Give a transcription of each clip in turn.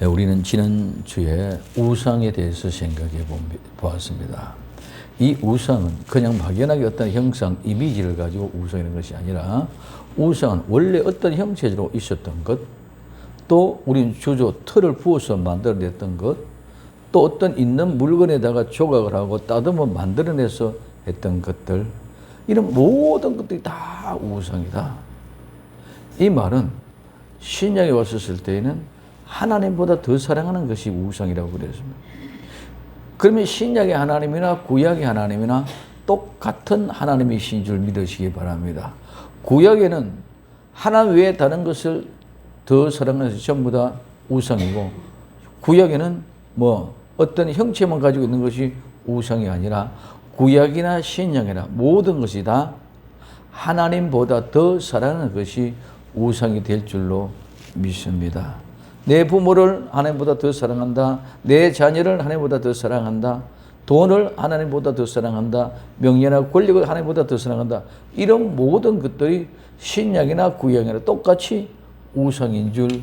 네, 우리는 지난주에 우상에 대해서 생각해 보았습니다. 이 우상은 그냥 막연하게 어떤 형상, 이미지를 가지고 우상이라는 것이 아니라 우상은 원래 어떤 형체로 있었던 것, 또 우리는 주조 틀을 부어서 만들어냈던 것, 또 어떤 있는 물건에다가 조각을 하고 따듬어 만들어내서 했던 것들, 이런 모든 것들이 다 우상이다. 이 말은 신약에 왔었을 때에는 하나님보다 더 사랑하는 것이 우상이라고 그랬습니다. 그러면 신약의 하나님이나 구약의 하나님이나 똑같은 하나님이신 줄 믿으시기 바랍니다. 구약에는 하나님 외에 다른 것을 더 사랑하는 것이 전부 다 우상이고, 구약에는 어떤 형체만 가지고 있는 것이 우상이 아니라 구약이나 신약이나 모든 것이 다 하나님보다 더 사랑하는 것이 우상이 될 줄로 믿습니다. 내 부모를 하나님보다 더 사랑한다. 내 자녀를 하나님보다 더 사랑한다. 돈을 하나님보다 더 사랑한다. 명예나 권력을 하나님보다 더 사랑한다. 이런 모든 것들이 신약이나 구약이나 똑같이 우상인 줄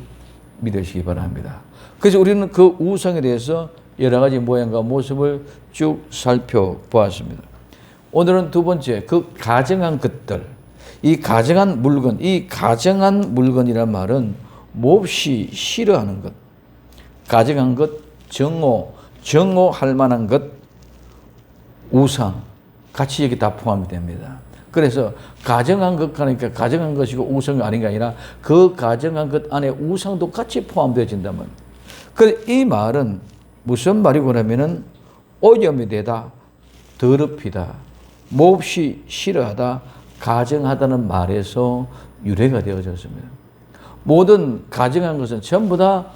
믿으시기 바랍니다. 그래서 우리는 그 우상에 대해서 여러 가지 모양과 모습을 쭉 살펴보았습니다. 오늘은 두 번째, 그 가정한 것들, 이 가정한 물건, 이 가정한 물건이란 말은 몹시 싫어하는 것, 가정한 것, 정오할 만한 것, 우상, 같이 여기 다 포함이 됩니다. 그래서 가정한 것 하니까 가정한 것이고 우상이 아닌 게 아니라 그 가정한 것 안에 우상도 같이 포함되어진단 말이에요. 그래서 이 말은 무슨 말이고 하면은 오염이 되다, 더럽히다, 몹시 싫어하다, 가정하다는 말에서 유래가 되어졌습니다. 모든 가정한 것은 전부 다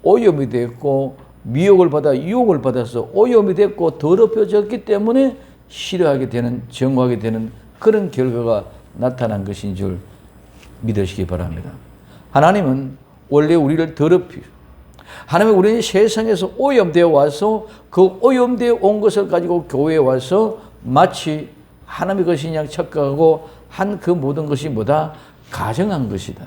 오염이 됐고 미혹을 받아 유혹을 받아서 오염이 됐고 더럽혀졌기 때문에 싫어하게 되는, 정오하게 되는 그런 결과가 나타난 것인 줄 믿으시기 바랍니다. 하나님은 원래 우리를 하나님은 우리는 세상에서 오염되어 와서 그 오염되어 온 것을 가지고 교회에 와서 마치 하나님의 것인 양 착각하고 한 그 모든 것이 뭐다? 가정한 것이다.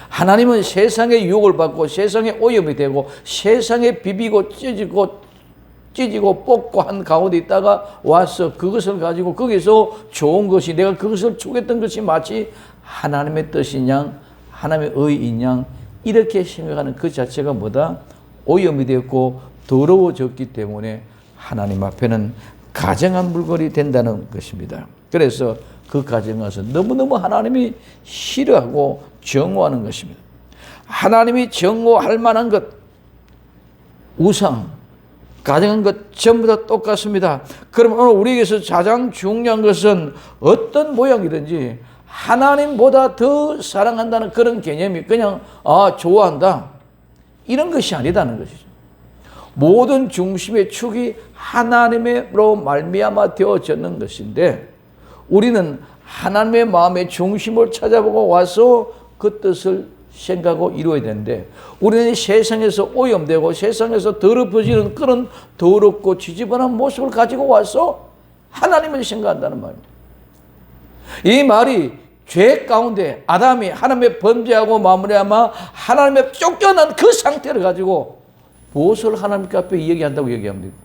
하나님은 세상의 유혹을 받고 세상에 오염이 되고 세상에 비비고 찢어지고 뽑고 한 가운데 있다가 와서 그것을 가지고 거기서 좋은 것이, 내가 그것을 추구했던 것이 마치 하나님의 뜻인 양, 하나님의 의인 양 이렇게 생각하는 그 자체가 뭐다? 오염이 되었고 더러워졌기 때문에 하나님 앞에는 가정한 물건이 된다는 것입니다. 그래서 그 가정에서 너무너무 하나님이 싫어하고 정오하는 것입니다. 하나님이 정오할 만한 것, 우상, 가정한 것 전부 다 똑같습니다. 그럼 오늘 우리에게서 가장 중요한 것은 어떤 모양이든지 하나님보다 더 사랑한다는 그런 개념이 그냥 좋아한다 이런 것이 아니다는 것이죠. 모든 중심의 축이 하나님으로 말미암아 되어졌는 것인데 우리는 하나님의 마음의 중심을 찾아보고 와서 그 뜻을 생각하고 이루어야 되는데 우리는 세상에서 오염되고 세상에서 더럽혀지는 그런 더럽고 지저분한 모습을 가지고 와서 하나님을 생각한다는 말입니다. 이 말이 죄 가운데 아담이 하나님의 범죄하고 마무리하며 하나님의 쫓겨난 그 상태를 가지고 무엇을 하나님 앞에 얘기한다고 얘기합니다.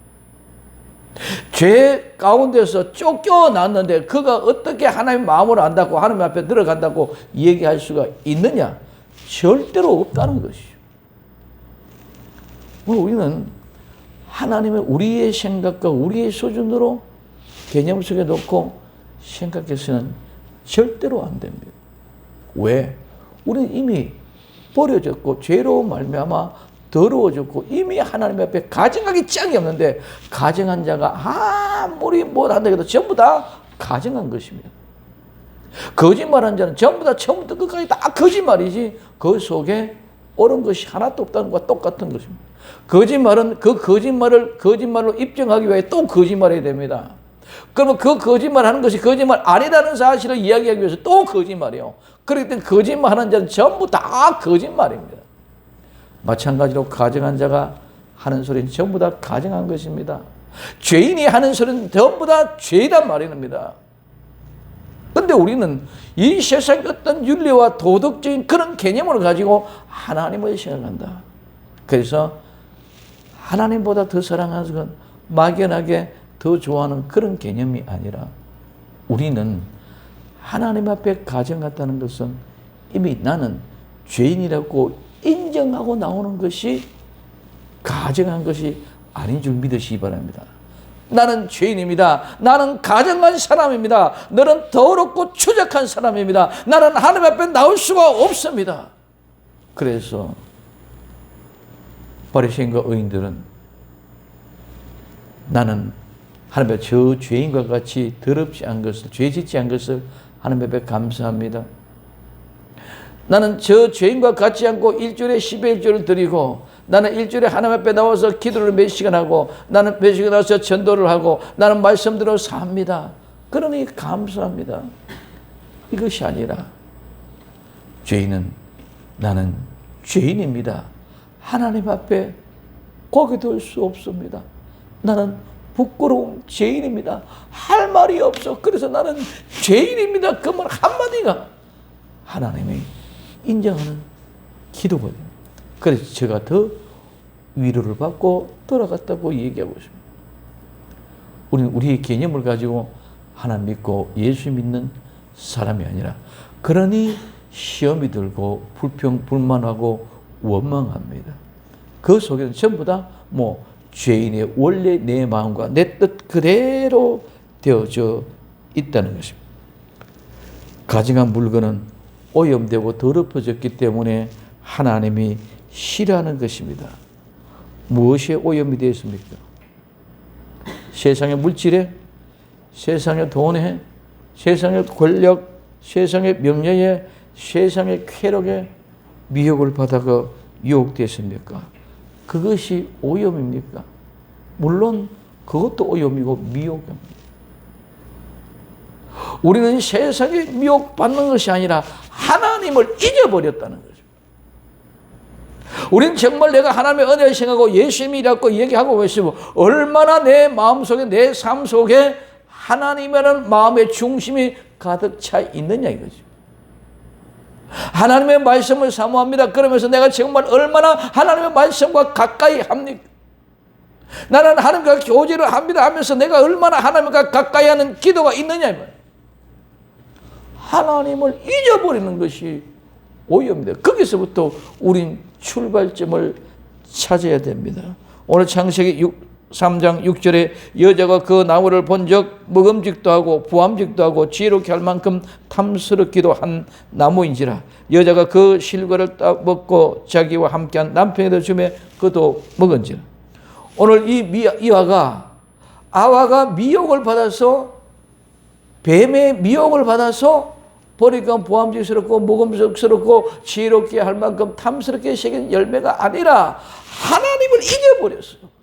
죄 가운데서 쫓겨났는데 그가 어떻게 하나님 마음을 안다고 하나님 앞에 들어간다고 얘기할 수가 있느냐? 절대로 없다는 것이죠. 우리는 하나님의 우리의 생각과 우리의 수준으로 개념 속에 놓고 생각해서는 절대로 안 됩니다. 왜? 우리는 이미 버려졌고 죄로 말미암아 더러워졌고 이미 하나님 앞에 가정하기 짝이 없는데 가정한 자가 아무리 뭘 한다 해도 전부 다 가정한 것입니다. 거짓말한 자는 전부 다 처음부터 끝까지 다 거짓말이지 그 속에 옳은 것이 하나도 없다는 것과 똑같은 것입니다. 거짓말은 그 거짓말로 입증하기 위해 또 거짓말해야 됩니다. 그러면 그 거짓말하는 것이 거짓말 아니라는 사실을 이야기하기 위해서 또 거짓말이에요. 그렇기 때문에 거짓말하는 자는 전부 다 거짓말입니다. 마찬가지로 가정한 자가 하는 소리는 전부 다 가정한 것입니다. 죄인이 하는 소리는 전부 다 죄이란 말입니다. 그런데 우리는 이 세상의 어떤 윤리와 도덕적인 그런 개념을 가지고 하나님을 생각한다. 그래서 하나님보다 더 사랑하는 건 막연하게 더 좋아하는 그런 개념이 아니라 우리는 하나님 앞에 가정했다는 것은 이미 나는 죄인이라고 인정하고 나오는 것이 가정한 것이 아닌 줄 믿으시기 바랍니다. 나는 죄인입니다. 나는 가정한 사람입니다. 너는 더럽고 추잡한 사람입니다. 나는 하나님 앞에 나올 수가 없습니다. 그래서 바리새인과 의인들은 나는 하나님 앞에 저 죄인과 같이 더럽지 않은 것을, 죄 짓지 않은 것을 하나님 앞에 감사합니다. 나는 저 죄인과 같지 않고 일주일에 10의 1조를 드리고 나는 일주일에 하나님 앞에 나와서 기도를 몇 시간 하고 나는 몇 시간 나와서 전도를 하고 나는 말씀대로 삽니다. 그러니 감사합니다. 이것이 아니라 죄인은 나는 죄인입니다. 하나님 앞에 고개 들 수 없습니다. 나는 부끄러운 죄인입니다. 할 말이 없어. 그래서 나는 죄인입니다. 그 말 한마디가 하나님이 인정하는 기도거든요. 그래서 제가 더 위로를 받고 돌아갔다고 얘기하고 있습니다. 우리는 우리의 개념을 가지고 하나님 믿고 예수 믿는 사람이 아니라 그러니 시험이 들고 불평, 불만하고 원망합니다. 그 속에는 전부 다 죄인의 원래 내 마음과 내 뜻 그대로 되어져 있다는 것입니다. 가증한 물건은 오염되고 더럽혀졌기 때문에 하나님이 싫어하는 것입니다. 무엇에 오염이 되어 있습니까? 세상의 물질에, 세상의 돈에, 세상의 권력, 세상의 명예에, 세상의 쾌락에 미혹을 받아가 유혹됐습니까? 그것이 오염입니까? 물론 그것도 오염이고 미혹입니다. 우리는 세상에 미혹받는 것이 아니라 하나님을 잊어버렸다는 거죠. 우리는 정말 내가 하나님의 은혜를 생각하고 예수님이라고 얘기하고 있으면 얼마나 내 마음속에 내 삶 속에 하나님이라는 마음의 중심이 가득 차 있느냐 이거죠. 하나님의 말씀을 사모합니다. 그러면서 내가 정말 얼마나 하나님의 말씀과 가까이 합니까? 나는 하나님과 교제를 합니다 하면서 내가 얼마나 하나님과 가까이 하는 기도가 있느냐 하나님을 잊어버리는 것이 오염입니다. 거기서부터 우린 출발점을 찾아야 됩니다. 오늘 창세기 3장 6절에 여자가 그 나무를 본즉 먹음직도 하고 부함직도 하고 지혜롭게 할 만큼 탐스럽기도 한 나무인지라 여자가 그 실과를 따 먹고 자기와 함께한 남편에도 주매 그도 먹은지라. 오늘 이와가 아와가 미혹을 받아서 뱀의 미혹을 받아서 보니까 부함직스럽고 먹음직스럽고 지혜롭게 할 만큼 탐스럽게 새긴 열매가 아니라 하나님을 잊어버렸어요.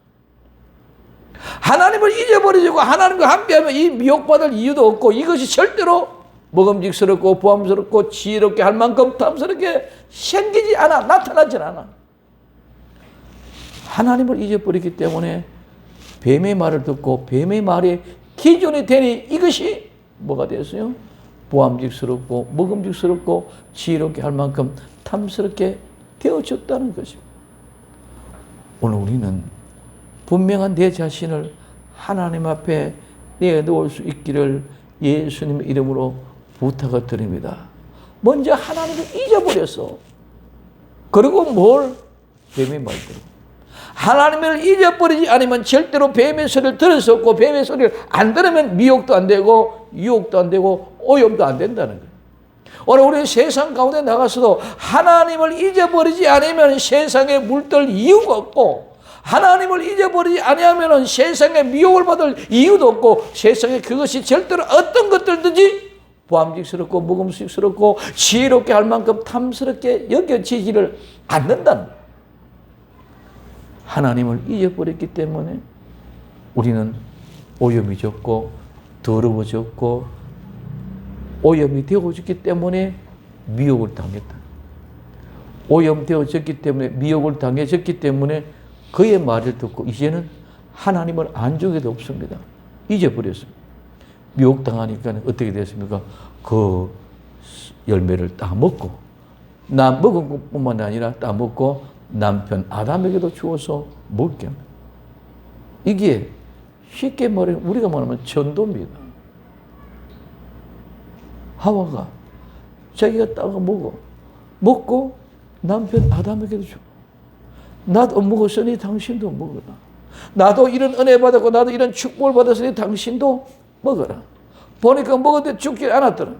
하나님을 잊어버리고 하나님과 함께하면 이 미혹받을 이유도 없고 이것이 절대로 먹음직스럽고 부함스럽고 지혜롭게 할 만큼 탐스럽게 생기지 않아. 나타나질 않아. 하나님을 잊어버리기 때문에 뱀의 말을 듣고 뱀의 말에 기준이 되니 이것이 뭐가 됐어요? 부함직스럽고 먹음직스럽고 지혜롭게 할 만큼 탐스럽게 되어졌다는 것입니다. 오늘 우리는 분명한 내 자신을 하나님 앞에 내놓을 수 있기를 예수님의 이름으로 부탁을 드립니다. 먼저 하나님을 잊어버렸어. 그리고 뭘? 뱀의 말대로. 하나님을 잊어버리지 않으면 절대로 뱀의 소리를 들을 수 없고 뱀의 소리를 안 들으면 미혹도 안 되고 유혹도 안 되고 오염도 안 된다는 거예요. 오늘 우리 세상 가운데 나가서도 하나님을 잊어버리지 않으면 세상에 물들 이유가 없고 하나님을 잊어버리지 아니하면 세상에 미혹을 받을 이유도 없고 세상에 그것이 절대로 어떤 것들든지 부함직스럽고 먹음직스럽고 지혜롭게 할 만큼 탐스럽게 여겨지지를 않는다는 거예요. 하나님을 잊어버렸기 때문에 우리는 오염이 졌고 더러워졌고 오염이 되어졌기 때문에 미혹을 당했다. 오염되어졌기 때문에 미혹을 당해졌기 때문에 그의 말을 듣고 이제는 하나님을 안중에도 없습니다. 잊어버렸습니다. 미혹당하니까 어떻게 됐습니까? 그 열매를 따먹고 나 먹은 것뿐만 아니라 따먹고 남편 아담에게도 주어서 먹게 합니다. 이게 쉽게 말하면 우리가 말하면 전도입니다. 하와가 자기가 따가 먹고 남편 아담에게도 줘. 나도 먹었으니 당신도 먹어라. 나도 이런 은혜 받았고 나도 이런 축복을 받았으니 당신도 먹어라. 보니까 먹었는데 죽지 않았더라.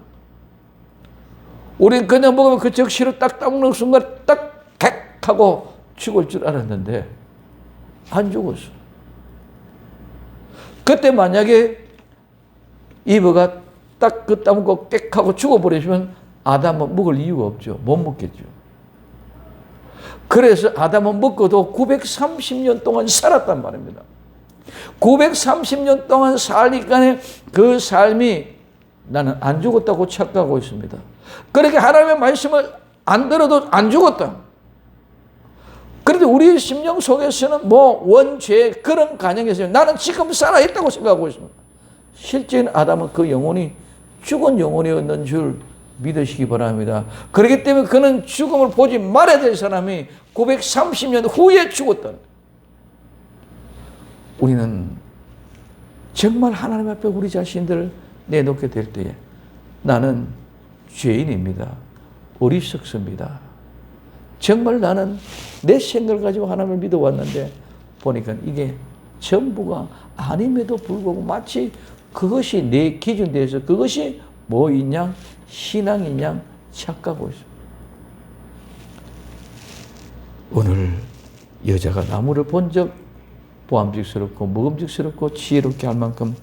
우린 그냥 먹으면 그 적시로 딱 따먹는 순간 딱 객 하고 죽을 줄 알았는데 안 죽었어. 그때 만약에 이브가 딱 그 따먹고 객 하고 죽어버리시면 아담은 먹을 이유가 없죠. 못 먹겠죠. 그래서 아담은 먹고도 930년 동안 살았단 말입니다. 930년 동안 살니까 그 삶이 나는 안 죽었다고 착각하고 있습니다. 그렇게 하나님의 말씀을 안 들어도 안 죽었다. 그런데 우리 심령 속에서는 원죄 그런 가정에서 나는 지금 살아있다고 생각하고 있습니다. 실제는 아담은 그 영혼이 죽은 영혼이었는 줄 믿으시기 바랍니다. 그렇기 때문에 그는 죽음을 보지 말아야 될 사람이 930년 후에 죽었다. 우리는 정말 하나님 앞에 우리 자신들을 내놓게 될 때에 나는 죄인입니다. 어리석습니다. 정말 나는 내 생각을 가지고 하나님을 믿어왔는데 보니까 이게 전부가 아님에도 불구하고 마치 그것이 내 기준 되어서 그것이 뭐이냐? 신앙이냐? 착각하고 있습니다. 오늘 여자가 나무를 본 적 보암직스럽고 먹음직스럽고 지혜롭게 할 만큼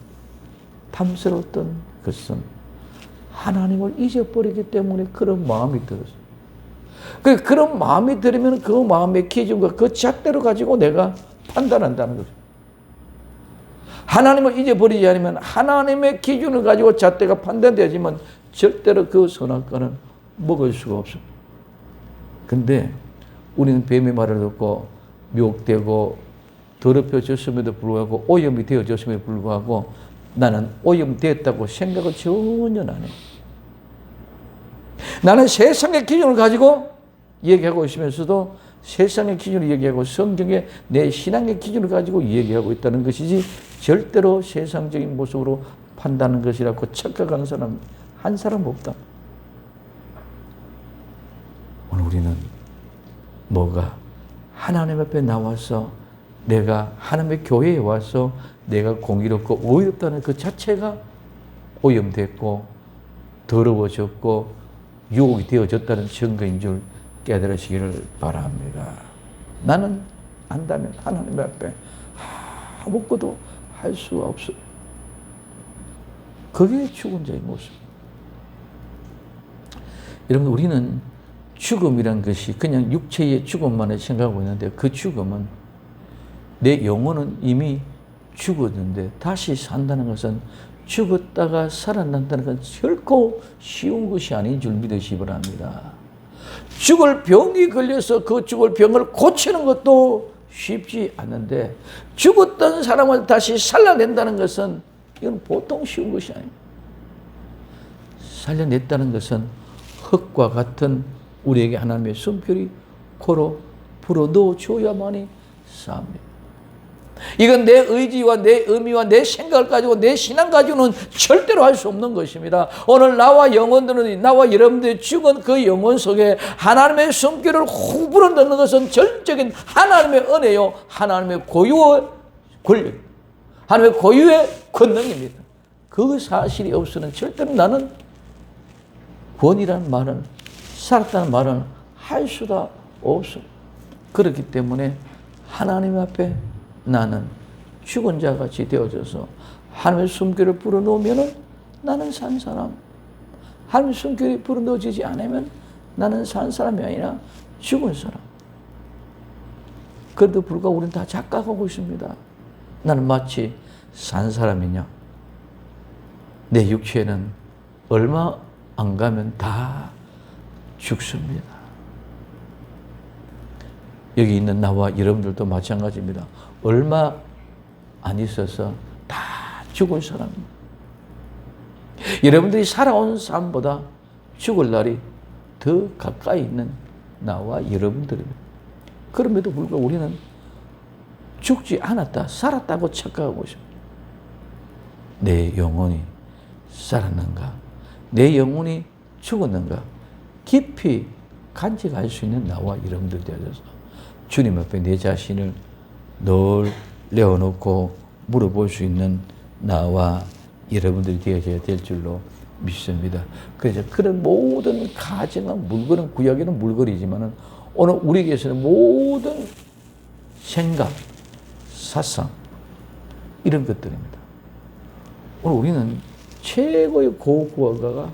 탐스러웠던 것은 하나님을 잊어버리기 때문에 그런 마음이 들었어요. 그런 마음이 들으면 그 마음의 기준과 그 잣대로 가지고 내가 판단한다는 거죠. 하나님을 잊어버리지 않으면 하나님의 기준을 가지고 잣대가 판단되지만 절대로 그 선악과는 먹을 수가 없습니다. 근데 우리는 뱀의 말을 듣고 미혹되고 더럽혀졌음에도 불구하고 오염이 되어졌음에도 불구하고 나는 오염되었다고 생각을 전혀 안 해요. 나는 세상의 기준을 가지고 얘기하고 있으면서도 세상의 기준을 얘기하고 성경의 내 신앙의 기준을 가지고 얘기하고 있다는 것이지 절대로 세상적인 모습으로 판단하는 것이라고 착각하는 사람 한 사람 없다. 오늘 우리는 뭐가 하나님 앞에 나와서 내가 하나님의 교회에 와서 내가 공의롭고 의롭다는 그 자체가 오염됐고 더러워졌고 유혹이 되어졌다는 증거인 줄 깨달으시기를 바랍니다. 나는 안다면 하나님 앞에 아무것도 할 수가 없어요. 그게 죽은 자의 모습. 여러분 우리는 죽음이란 것이 그냥 육체의 죽음만을 생각하고 있는데 그 죽음은 내 영혼은 이미 죽었는데 다시 산다는 것은 죽었다가 살아난다는 건 결코 쉬운 것이 아닌 줄 믿으시기 바랍니다. 죽을 병이 걸려서 그 죽을 병을 고치는 것도 쉽지 않는데 죽었던 사람을 다시 살려낸다는 것은 이건 보통 쉬운 것이 아닙니다. 살려냈다는 것은 흙과 같은 우리에게 하나님의 숨결이 코로 불어넣어 줘야만이 삽니다. 이건 내 의지와 내 의미와 내 생각을 가지고 내 신앙 가지고는 절대로 할 수 없는 것입니다. 오늘 나와 영혼들은 나와 여러분들이 죽은 그 영혼 속에 하나님의 숨결을 훅 불어넣는 것은 전적인 하나님의 은혜요 하나님의 고유의 권력, 하나님의 고유의 권능입니다. 그 사실이 없으면 절대로 나는 구원이라는 말은 살았다는 말은 할 수가 없습니다. 그렇기 때문에 하나님 앞에 나는 죽은 자같이 되어져서 하나님의 숨결을 불어넣으면 나는 산 사람, 하나님의 숨결이 불어넣어지지 않으면 나는 산 사람이 아니라 죽은 사람. 그래도 불구하고 우리는 다 착각하고 있습니다. 나는 마치 산 사람이냐. 내 육체는 얼마 안 가면 다 죽습니다. 여기 있는 나와 여러분들도 마찬가지입니다. 얼마 안 있어서 다 죽을 사람입니다. 여러분들이 살아온 삶보다 죽을 날이 더 가까이 있는 나와 여러분들입니다. 그럼에도 불구하고 우리는 죽지 않았다, 살았다고 착각하고 있습니다. 내 영혼이 살았는가? 내 영혼이 죽었는가? 깊이 간직할 수 있는 나와 여러분들 되어서 주님 앞에 내 자신을 늘 내어놓고 물어볼 수 있는 나와 여러분들이 되어져야 될 줄로 믿습니다. 그래서 그런 모든 가정한 물건은 구약에는 물건이지만은 오늘 우리에게서는 모든 생각, 사상 이런 것들입니다. 오늘 우리는 최고의 고구화가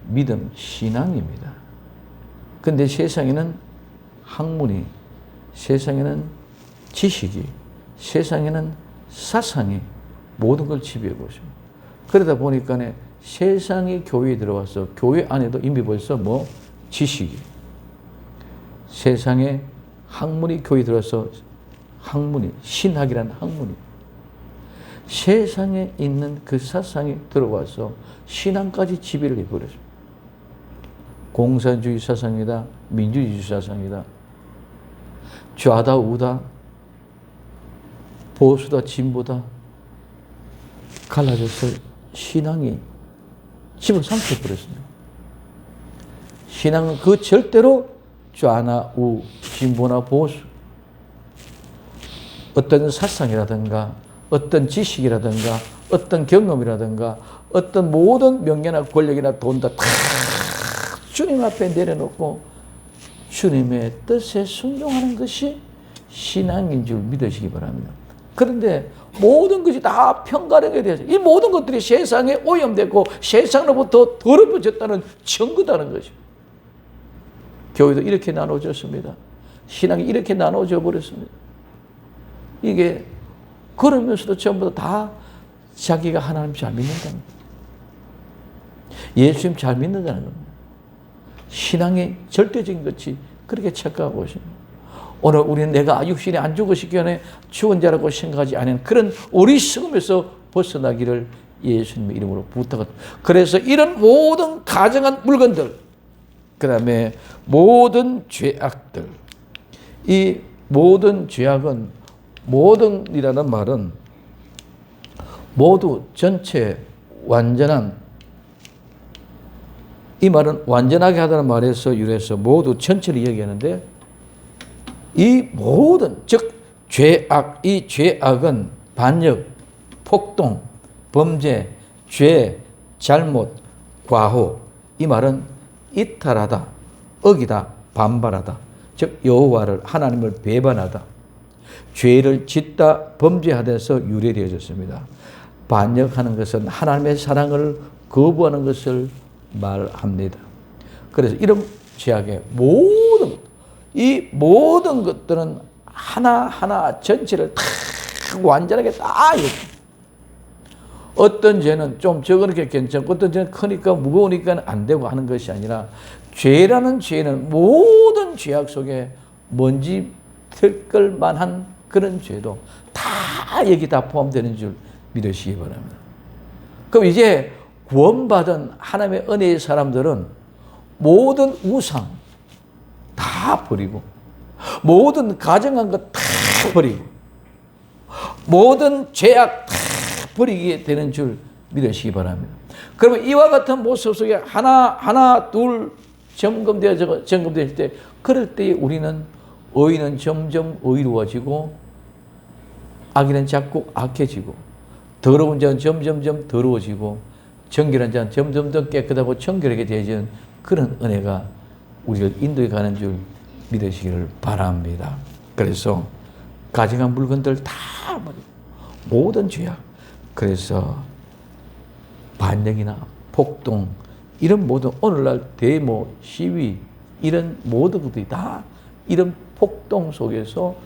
믿음, 신앙입니다. 그런데 세상에는 학문이, 세상에는 지식이, 세상에는 사상이 모든 걸 지배하고 있습니다. 그러다 보니까 세상이 교회에 들어와서 교회 안에도 이미 벌써 지식이, 세상에 학문이 교회에 들어와서 학문이, 신학이라는 학문이, 세상에 있는 그 사상이 들어와서 신앙까지 지배를 해버렸습니다. 공산주의 사상이다, 민주주의 사상이다, 좌다 우다, 보수다 진보다 갈라져서 신앙이 집어삼켜버렸습니다. 신앙은 그 절대로 좌나 우, 진보나 보수, 어떤 사상이라든가 어떤 지식이라든가 어떤 경험이라든가 어떤 모든 명예나 권력이나 돈다 다 주님 앞에 내려놓고 주님의 뜻에 순종하는 것이 신앙인 줄 믿으시기 바랍니다. 그런데 모든 것이 다 편가르게 되어서 이 모든 것들이 세상에 오염되고 세상으로부터 더럽혀졌다는 증거다는 것입니다. 교회도 이렇게 나눠졌습니다. 신앙이 이렇게 나눠져 버렸습니다. 이게 그러면서도 전부 다 자기가 하나님 잘 믿는다는 겁니다. 예수님 잘 믿는다는 겁니다. 신앙의 절대적인 것이 그렇게 착각하고 있습니다. 오늘 우리는 내가 육신이 안 죽으시기 전에 죽은 자라고 생각하지 않은 그런 어리석음에서 벗어나기를 예수님의 이름으로 부탁합니다. 그래서 이런 모든 가정한 물건들, 그 다음에 모든 죄악들, 이 모든 죄악은 모든이라는 말은 모두 전체 완전한, 이 말은 완전하게 하다는 말에서 유래해서 모두 전체를 얘기하는데 이 모든, 즉 죄악, 이 죄악은 반역, 폭동, 범죄, 죄, 잘못, 과호, 이 말은 이탈하다, 어기다, 반발하다, 즉 여호와를, 하나님을 배반하다, 죄를 짓다, 범죄하다에서 유래되어졌습니다. 반역하는 것은 하나님의 사랑을 거부하는 것을 말합니다. 그래서 이런 죄악의 이 모든 것들은 하나하나 전체를 다 완전하게 다 어떤 죄는 좀 적으니까 괜찮고 어떤 죄는 크니까 무거우니까 안 되고 하는 것이 아니라 죄라는 죄는 모든 죄악 속에 먼지 들걸 만한 그런 죄도 다 여기 다 포함되는 줄 믿으시기 바랍니다. 그럼 이제 구원받은 하나님의 은혜의 사람들은 모든 우상 다 버리고 모든 가정한 것 다 버리고 모든 죄악 다 버리게 되는 줄 믿으시기 바랍니다. 그러면 이와 같은 모습 속에 하나 둘 점검될 때, 그럴 때 우리는 의는 점점 의로워지고 악인은 자꾸 악해지고 더러운 자는 점점점 더러워지고 정결한 자는 점점점 깨끗하고 정결하게 되어지는 그런 은혜가 우리를 인도해 가는 줄 믿으시기를 바랍니다. 그래서 가증한 물건들 다 버리고 모든 죄악, 그래서 반역이나 폭동 이런 모든 오늘날 데모, 시위 이런 모든 것들이 다 이런 폭동 속에서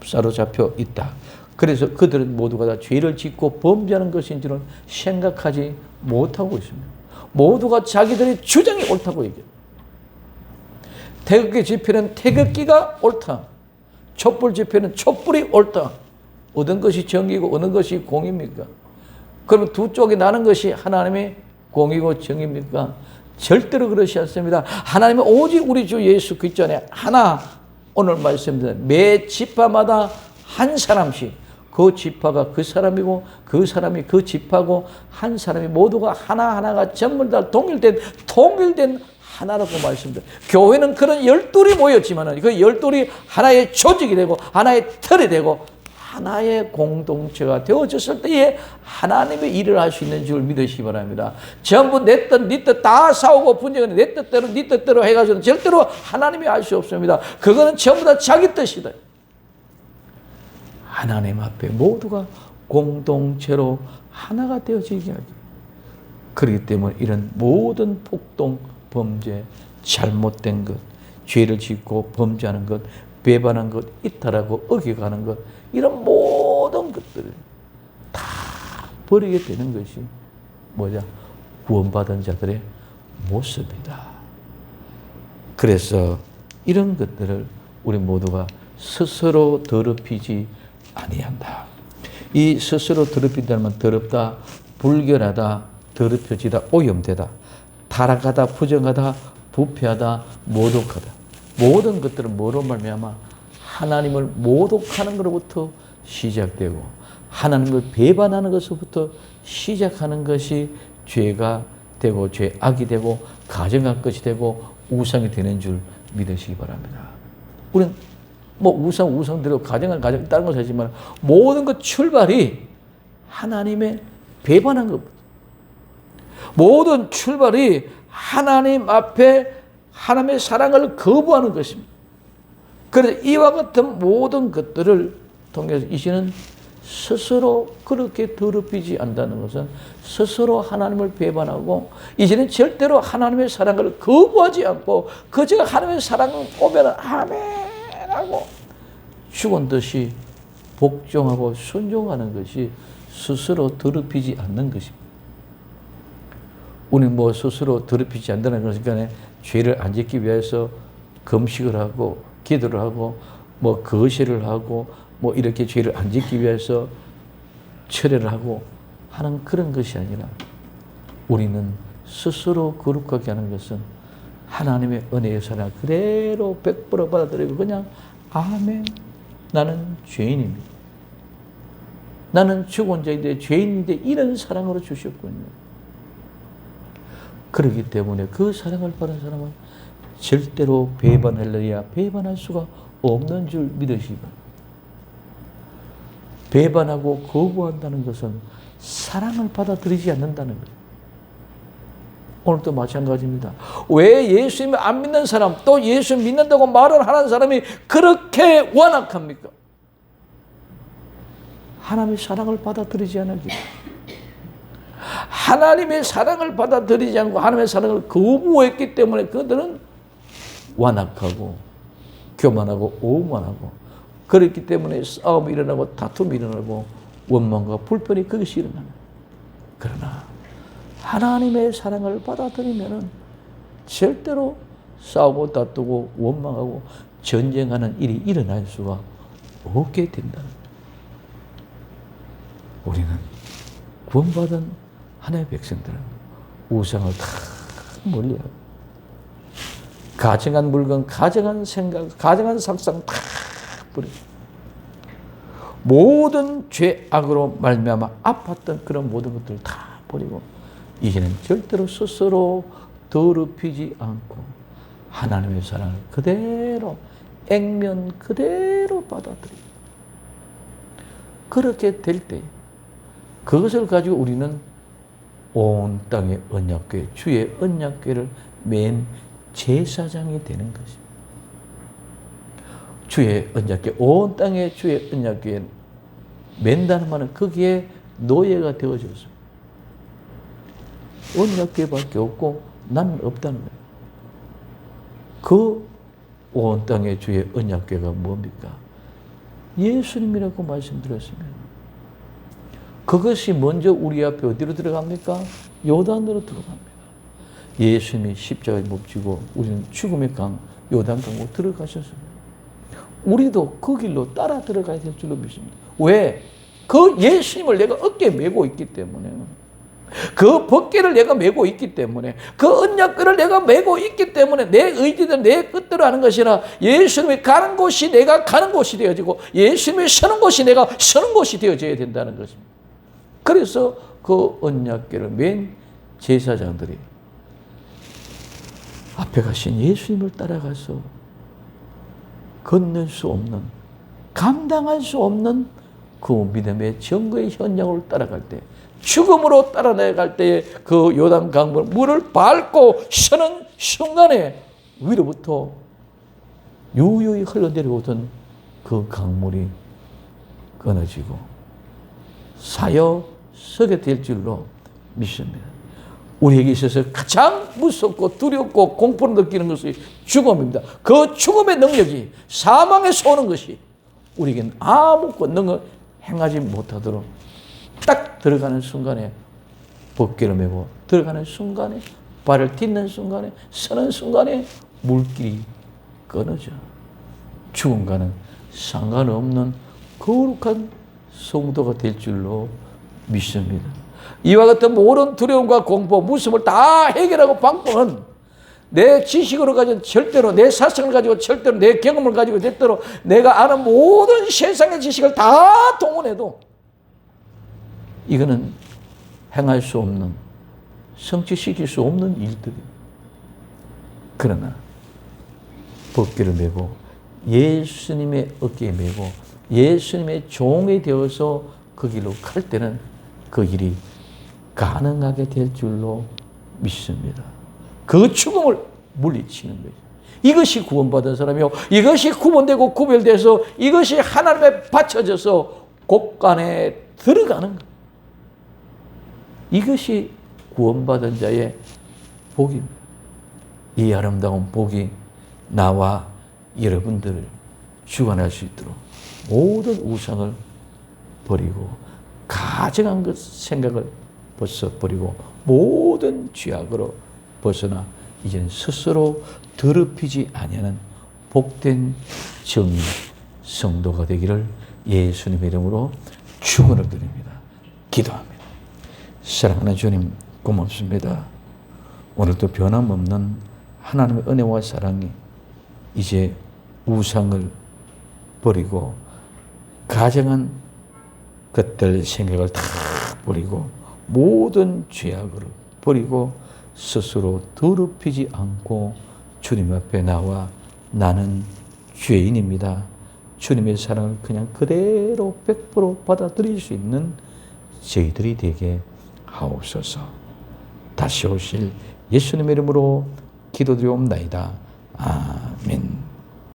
사로잡혀 있다. 그래서 그들은 모두가 다 죄를 짓고 범죄하는 것인 줄은 생각하지 못하고 있습니다. 모두가 자기들의 주장이 옳다고 얘기해요. 태극기 집회는 태극기가 옳다. 촛불 집회는 촛불이 옳다. 어떤 것이 정의고 어느 것이 공입니까? 그럼 두 쪽이 나는 것이 하나님의 공이고 정입니까? 절대로 그렇지 않습니다. 하나님은 오직 우리 주 예수 그리스도 안에 하나 오늘 말씀드린 매 지파마다 한 사람씩 그 지파가 그 사람이고 그 사람이 그 지파고 한 사람이 모두가 하나하나가 전부 다 통일된 하나라고 말씀드려요. 교회는 그런 열둘이 모였지만 그 열둘이 하나의 조직이 되고 하나의 틀이 되고 하나의 공동체가 되어졌을 때에 하나님의 일을 할 수 있는 줄 믿으시기 바랍니다. 전부 내 뜻, 네 뜻 다 싸우고 분쟁은 내 뜻대로 네 뜻대로 해가지고는 절대로 하나님이 할 수 없습니다. 그거는 전부 다 자기 뜻이다. 하나님 앞에 모두가 공동체로 하나가 되어지게 하기. 그렇기 때문에 이런 모든 폭동, 범죄, 잘못된 것, 죄를 짓고 범죄하는 것, 배반한 것, 이탈하고 어겨가는 것, 이런 모든 것들을 다 버리게 되는 것이 뭐냐? 구원받은 자들의 모습이다. 그래서 이런 것들을 우리 모두가 스스로 더럽히지 아니한다. 이 스스로 더럽힌다는 건 더럽다, 불결하다, 더럽혀지다, 오염되다, 타락하다, 부정하다, 부패하다, 모독하다. 모든 것들은 뭐로 말미암아 하나님을 모독하는 것부터 시작되고 하나님을 배반하는 것부터 시작하는 것이 죄가 되고 죄악이 되고 가정한 것이 되고 우상이 되는 줄 믿으시기 바랍니다. 우리는 뭐 우상대로 가정 다른 걸 하지만 모든 것 출발이 하나님의 배반한 것. 모든 출발이 하나님 앞에 하나님의 사랑을 거부하는 것입니다. 그래서 이와 같은 모든 것들을 통해서 이제는 스스로 그렇게 더럽히지 않는다는 것은 스스로 하나님을 배반하고 이제는 절대로 하나님의 사랑을 거부하지 않고 그저 하나님의 사랑을 오면 아멘 하고 죽은 듯이 복종하고 순종하는 것이 스스로 더럽히지 않는 것입니다. 우리는 뭐 스스로 더럽히지 않는다는 것이니까 죄를 안 짓기 위해서 금식을 하고 기도를 하고 뭐 거실을 하고 뭐 이렇게 죄를 안 짓기 위해서 철회를 하고 하는 그런 것이 아니라 우리는 스스로 거룩하게 하는 것은 하나님의 은혜의 사랑 그대로 100% 받아들이고 그냥 아멘, 나는 죄인입니다. 나는 죽은 자인데 죄인인데 이런 사랑으로 주셨군요. 그렇기 때문에 그 사랑을 받은 사람은 절대로 배반하려야 배반할 수가 없는 줄 믿으시기 바랍니다. 배반하고 거부한다는 것은 사랑을 받아들이지 않는다는 거예요. 오늘도 마찬가지입니다. 왜 예수님을 안 믿는 사람, 또 예수 믿는다고 말을 하는 사람이 그렇게 완악합니까? 하나님의 사랑을 받아들이지 않았기 때문에. 하나님의 사랑을 받아들이지 않고 하나님의 사랑을 거부했기 때문에 그들은 완악하고 교만하고 오만하고 그렇기 때문에 싸움이 일어나고 다툼이 일어나고 원망과 불편이 그것이 일어나는. 그러나 하나님의 사랑을 받아들이면은 절대로 싸우고 다투고 원망하고 전쟁하는 일이 일어날 수가 없게 된다는 거예요. 우리는 구원받은 하나님의 백성들은 우상을 다 멀리하고 가정한 물건, 가정한 생각, 가정한 상상 다 버리고 모든 죄악으로 말미암아 아팠던 그런 모든 것들을 다 버리고 이제는 절대로 스스로 더럽히지 않고 하나님의 사랑을 그대로 액면 그대로 받아들이고 그렇게 될 때 그것을 가지고 우리는 온 땅의 언약궤, 주의 언약궤를 맨 제사장이 되는 것입니다. 주의 언약궤, 온 땅의 주의 언약궤에 맨다는 말은 거기에 노예가 되어졌습니다. 언약궤밖에 없고 나는 없다는 거예요. 그 온 땅의 주의 언약궤가 뭡니까? 예수님이라고 말씀드렸습니다. 그것이 먼저 우리 앞에 어디로 들어갑니까? 요단으로 들어갑니다. 예수님이 십자가에 못 지고 우리는 죽음의 강, 요단강으로 들어가셨습니다. 우리도 그 길로 따라 들어가야 될 줄로 믿습니다. 왜? 그 예수님을 내가 어깨에 메고 있기 때문에. 그 법궤를 내가 메고 있기 때문에, 그 언약궤를 내가 메고 있기 때문에 내 의지대로 내 뜻대로 하는 것이 아니라 예수님이 가는 곳이 내가 가는 곳이 되어지고 예수님이 서는 곳이 내가 서는 곳이 되어져야 된다는 것입니다. 그래서 그 언약궤를 맨 제사장들이 앞에 가신 예수님을 따라가서 건널 수 없는, 감당할 수 없는 그 믿음의 증거의 현장을 따라갈 때, 죽음으로 따라갈 때에 그 요단 강물 물을 밟고 서는 순간에 위로부터 유유히 흘러내려오던 그 강물이 끊어지고 사여 서게 될 줄로 믿습니다. 우리에게 있어서 가장 무섭고 두렵고 공포를 느끼는 것이 죽음입니다. 그 죽음의 능력이, 사망에서 오는 것이 우리에게는 아무 권능을 행하지 못하도록 딱 들어가는 순간에 법궤를 메고 들어가는 순간에 발을 딛는 순간에 서는 순간에 물길이 끊어져 죽음과는 상관없는 거룩한 성도가 될 줄로 믿습니다. 이와 같은 모든 두려움과 공포, 무서움을 다 해결하고 방법은 내 지식으로 가지고 절대로, 내 사상을 가지고 절대로, 내 경험을 가지고 절대로 내가 아는 모든 세상의 지식을 다 동원해도 이거는 행할 수 없는, 성취시킬 수 없는 일들이에요. 그러나 법궤를 메고 예수님의 어깨에 메고 예수님의 종이 되어서 그 길로 갈 때는 그 일이 가능하게 될 줄로 믿습니다. 그 죽음을 물리치는 거예요. 이것이 구원받은 사람이요, 이것이 구원되고 구별돼서 이것이 하나님에 바쳐져서 곳간에 들어가는 것. 이것이 구원받은 자의 복입니다. 이 아름다운 복이 나와 여러분들을 주관할 수 있도록 모든 우상을 버리고 가증한 것 생각을 벗어버리고 모든 죄악으로 벗어나 이제는 스스로 더럽히지 아니하는 복된 정의 성도가 되기를 예수님의 이름으로 축원을 드립니다. 기도합니다. 사랑하는 주님, 고맙습니다. 오늘도 변함없는 하나님의 은혜와 사랑이 이제 우상을 버리고 가정한 것들 생각을 다 버리고 모든 죄악을 버리고 스스로 더럽히지 않고 주님 앞에 나와 나는 죄인입니다. 주님의 사랑을 그냥 그대로 100% 받아들일 수 있는 저희들이 되게 하옵소서. 다시 오실 예수님의 이름으로 기도드리옵나이다. 아멘.